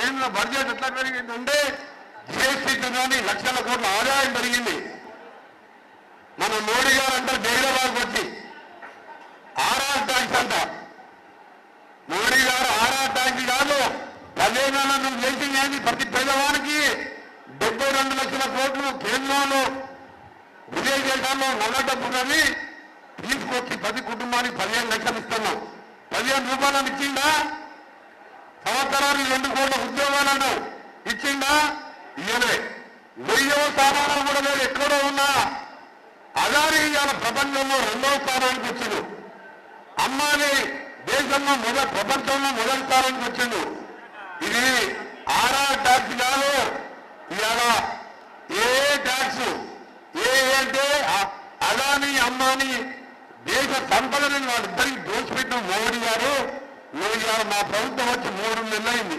కేంద్ర బడ్జెట్ ఎట్లా పెరిగిందంటే జిఎస్టీతో కానీ లక్షల కోట్ల ఆదాయం పెరిగింది. మన మోడీ గారు అంటారు హైదరాబాద్కి వచ్చి ఆర్ఆర్ ట్యాక్స్ అంట. మోడీ గారు ఆర్ఆర్ ట్యాక్స్ కాదు, 15 నెలలు చేసింది ప్రతి పేదవానికి 72 లక్షల కోట్లు కేంద్రంలో విదేశాల్లో నల్ల డబ్బులని తీసుకొచ్చి ప్రతి కుటుంబానికి 15 లక్షలు ఇస్తున్నాం. 15 రూపాయలను ఇచ్చిందా? సంవత్సరానికి 2 కోట్ల ఉద్యోగాలను ఇచ్చిందా? ఇయ్యలే. 1000వ స్థానాలు కూడా లేదు. ఎక్కడో ఉన్నా అదాని ఇవాళ ప్రపంచంలో 2వ స్థానానికి వచ్చిండు. అమ్మాని దేశంలో ప్రపంచంలో మొదటి స్థానానికి వచ్చిండు. ఇది ఆర్ఆర్ ట్యాక్స్ కాదు. ఇవాళ ఏ ట్యాక్స్ అంటే అదాని అమ్మాని దేశ సంపదని వాళ్ళిద్దరికి దోచిపెట్టిన మోడీ గారు మా ప్రభుత్వం వచ్చి 3 నెలలైంది.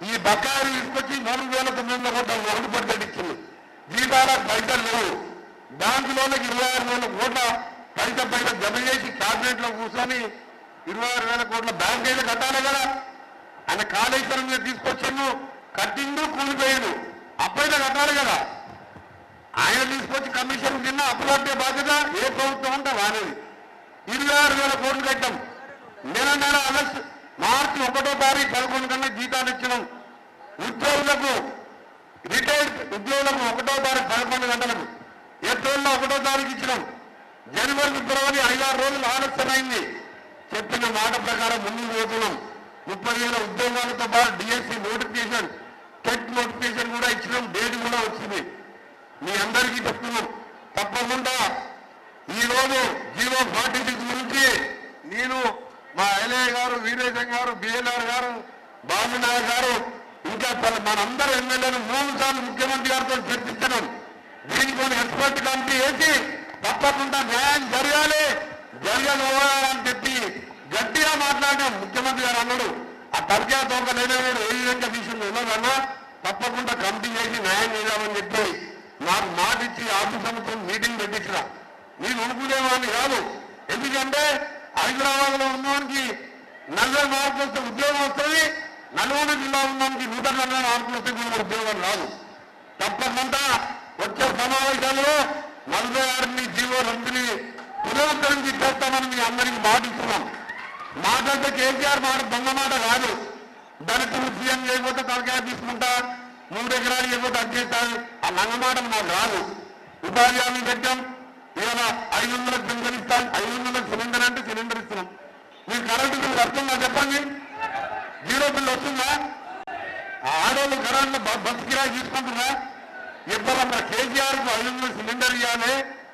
ఈ బకాయిలు తీసుకొచ్చి 3,900 కోట్ల మొదలు పడ్డది ఇచ్చింది. జీతాలకు పైసలు లేవు. బ్యాంకులోకి 26,000 కోట్ల పైస జమ చేసి క్యాబినెట్ లో కూర్చొని 26,000 కోట్ల బ్యాంక్ అయితే కట్టాలి కదా. ఆయన కాళేశ్వరం మీద తీసుకొచ్చిండు, కట్టిండు, కూలిపోయిండు, అప్పైతే కట్టాలి కదా. ఆయన తీసుకొచ్చి కమిషన్ కింద అప్పులట్టే బాధ్యత ఏ ప్రభుత్వం అంటే వానేది. 26,000 కోట్లు కట్టాం. నెల ఆగస్టు మార్చి 1వ తారీఖు 11 కన్నా జీతాలు ఇచ్చినాం. ఉద్యోగులకు రిటైర్డ్ ఉద్యోగులకు 1వ తారీఖు 11 గంటలకు, ఏప్రిల్లో 1వ తారీఖు ఇచ్చినాం. జనవరి, ఫిబ్రవరి 5-6 రోజులు ఆలస్యమైంది. చెప్పిన మాట ప్రకారం ముందుకు పోతున్నాం. 30,000 ఉద్యోగాలతో పాటు డిఎస్సి నోటిఫికేషన్, టెట్ నోటిఫికేషన్ కూడా ఇచ్చినాం. డేట్ కూడా వచ్చింది. మీ అందరికీ చెప్తున్నాం, తప్పకుండా ఈరోజు 046 నుంచి నేను మా ఎల్ఏ గారు, వీరేశం గారు, బిఎల్ఆర్ గారు, బాబునాయక్ గారు, ఇంకా మనందరూ ఎమ్మెల్యేలు 3 సార్లు ముఖ్యమంత్రి గారితో చర్చించడం. దీనికి ఎక్స్పర్ట్ కమిటీ వేసి తప్పకుండా న్యాయం జరగాలి అని చెప్పి గట్టిగా మాట్లాడాం. ముఖ్యమంత్రి గారు అన్నాడు, ఆ తరగా తోక లేనివాడు ఏ విధంగా విషయం ఉన్నదన్నా తప్పకుండా కమిటీ చేసి న్యాయం చేయాలని చెప్పి నాకు మాట ఇచ్చి ఆఫీస్ సంవత్సరం మీటింగ్ పెట్టించిన. నేను అనుకునేవాడిని కాదు. ఎందుకంటే హైదరాబాద్ లో ఉన్నవానికి 40 మార్కులు వస్తే ఉద్యోగం వస్తుంది, నల్గొండ జిల్లా ఉన్నవానికి 140 మార్కులు వస్తే కూడా ఉద్యోగం రాదు. తప్పకుండా వచ్చే సమావేశాల్లో 46ని జీవోలందరినీ పునరుద్ధరించి చేస్తామని మీ అందరికీ మాట ఇస్తున్నాం. మాట అంటే కేసీఆర్ మాట దొంగ మాట కాదు. దళితులు సీఎం చేయకపోతే తలకాయ తీసుకుంటా, 3 ఎకరాలు చేయకపోతే అడ్చేస్తారు, ఆ లంగ మాట మాకు రాదు. ఉపాధి హామీ పెట్టాం. ఇవాళ 500లకు పెన్షన్ ఇస్తాం. 500లకు సిలిండర్ అంటే సిలిండర్ ఇస్తున్నాం. మీకు కరెంటు బిల్లు వస్తుందా చెప్పండి? 0 బిల్లు వస్తుందా? ఆడోళ్ళు కరెంటు బస్సు కిరాయి తీసుకుంటున్నా? ఇవ్వాలన్న కేసీఆర్కు 500 సిలిండర్ ఇవ్వాలి,